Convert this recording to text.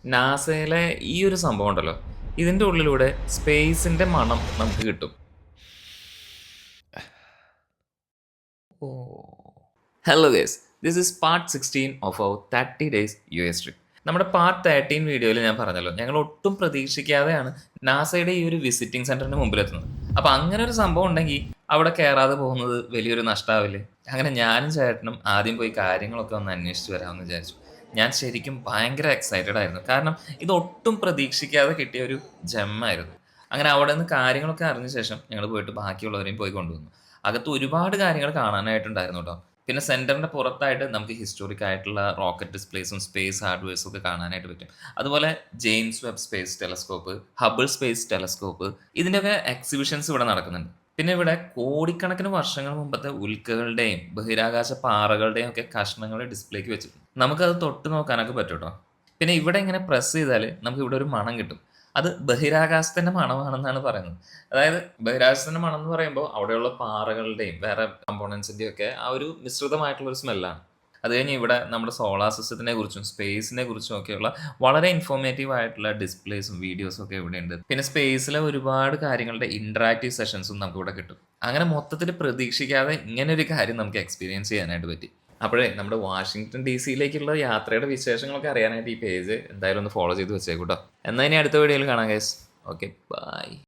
നാസയിലെ ഈ ഒരു സംഭവം ഉണ്ടല്ലോ, ഇതിന്റെ ഉള്ളിലൂടെ സ്പേസിന്റെ മണം നമുക്ക് കിട്ടും. Oh! Hello guys, this is part 16 of our 30 days US trip. നമ്മുടെ പാർട്ട് 13 വീഡിയോയിൽ ഞാൻ പറഞ്ഞല്ലോ, ഞങ്ങൾ ഒട്ടും പ്രതീക്ഷിക്കാതെയാണ് നാസയുടെ ഈ ഒരു വിസിറ്റിംഗ് സെന്ററിന് മുമ്പിലെത്തുന്നത്. അപ്പൊ അങ്ങനെ ഒരു സംഭവം ഉണ്ടെങ്കിൽ അവിടെ കയറാതെ പോകുന്നത് വലിയൊരു നഷ്ടാവില്ലേ? അങ്ങനെ ഞാനും ചേട്ടനും ആദ്യം പോയി കാര്യങ്ങളൊക്കെ ഒന്ന് അന്വേഷിച്ച് വരാമെന്ന് വിചാരിച്ചു. ഞാൻ ശരിക്കും ഭയങ്കര എക്സൈറ്റഡ് ആയിരുന്നു. കാരണം ഇത് ഒട്ടും പ്രതീക്ഷിക്കാതെ കിട്ടിയ ഒരു ജെമ്മായിരുന്നു. അങ്ങനെ അവിടെ നിന്ന് കാര്യങ്ങളൊക്കെ അറിഞ്ഞ ശേഷം ഞങ്ങൾ പോയിട്ട് ബാക്കിയുള്ളവരെയും പോയി കൊണ്ടുവന്നു. അകത്ത് ഒരുപാട് കാര്യങ്ങൾ കാണാനായിട്ടുണ്ടായിരുന്നു ട്ടോ. പിന്നെ സെന്ററിന്റെ പുറത്തായിട്ട് നമുക്ക് ഹിസ്റ്റോറിക് ആയിട്ടുള്ള റോക്കറ്റ് ഡിസ്പ്ലേസും സ്പേസ് ഹാർഡ്വെയർസും ഒക്കെ കാണാനായിട്ട് പറ്റും. അതുപോലെ James Webb space telescope, Hubble space telescope ഇതിന്റെയൊക്കെ എക്സിബിഷൻസ് ഇവിടെ നടക്കുന്നുണ്ട്. പിന്നെ ഇവിടെ കോടിക്കണക്കിന് വർഷങ്ങൾ മുമ്പത്തെ ഉൽക്കകളുടെയും ബഹിരാകാശ പാറകളുടെയും ഒക്കെ കഷ്ണങ്ങൾ ഡിസ്പ്ലേക്ക് വെച്ചിട്ടുണ്ട്. നമുക്കത് തൊട്ട് നോക്കാനൊക്കെ പറ്റും ട്ടോ. പിന്നെ ഇവിടെ ഇങ്ങനെ പ്രസ് ചെയ്താല് നമുക്ക് ഇവിടെ ഒരു മണം കിട്ടും. അത് ബഹിരാകാശത്തിന്റെ മണമാണെന്നാണ് പറയുന്നത്. അതായത് ബഹിരാകാശത്തിന്റെ മണം എന്ന് പറയുമ്പോൾ അവിടെയുള്ള പാറകളുടെയും വേറെ കമ്പോണൻസിന്റെയും ഒക്കെ ആ ഒരു മിശ്രിതമായിട്ടുള്ള ഒരു സ്മെല്ലാണ്. അത് കഴിഞ്ഞ് ഇവിടെ നമ്മുടെ സോളാർ സിസ്റ്റത്തിനെ കുറിച്ചും സ്പേസിനെ കുറിച്ചും ഒക്കെയുള്ള വളരെ ഇൻഫോർമേറ്റീവ് ആയിട്ടുള്ള ഡിസ്പ്ലേസും വീഡിയോസും ഒക്കെ ഇവിടെയുണ്ട്. പിന്നെ സ്പേസിലെ ഒരുപാട് കാര്യങ്ങളുടെ ഇന്ററാക്റ്റീവ് സെഷൻസും നമുക്ക് ഇവിടെ കിട്ടും. അങ്ങനെ മൊത്തത്തിൽ പ്രതീക്ഷിക്കാതെ ഇങ്ങനെ ഒരു കാര്യം നമുക്ക് എക്സ്പീരിയൻസ് ചെയ്യാനായിട്ട് പറ്റി. അപ്പോഴേ നമ്മുടെ വാഷിംഗ്ടൺ ഡിസിയിലേക്കുള്ള യാത്രയുടെ വിശേഷങ്ങളൊക്കെ അറിയാനായിട്ട് ഈ പേജ് എന്തായാലും ഒന്ന് ഫോളോ ചെയ്ത് വെച്ചേക്കൂട്ടോ. എന്നാൽ ഇനി അടുത്ത വീഡിയോയിൽ കാണാം ഗൈസ്. Okay, by.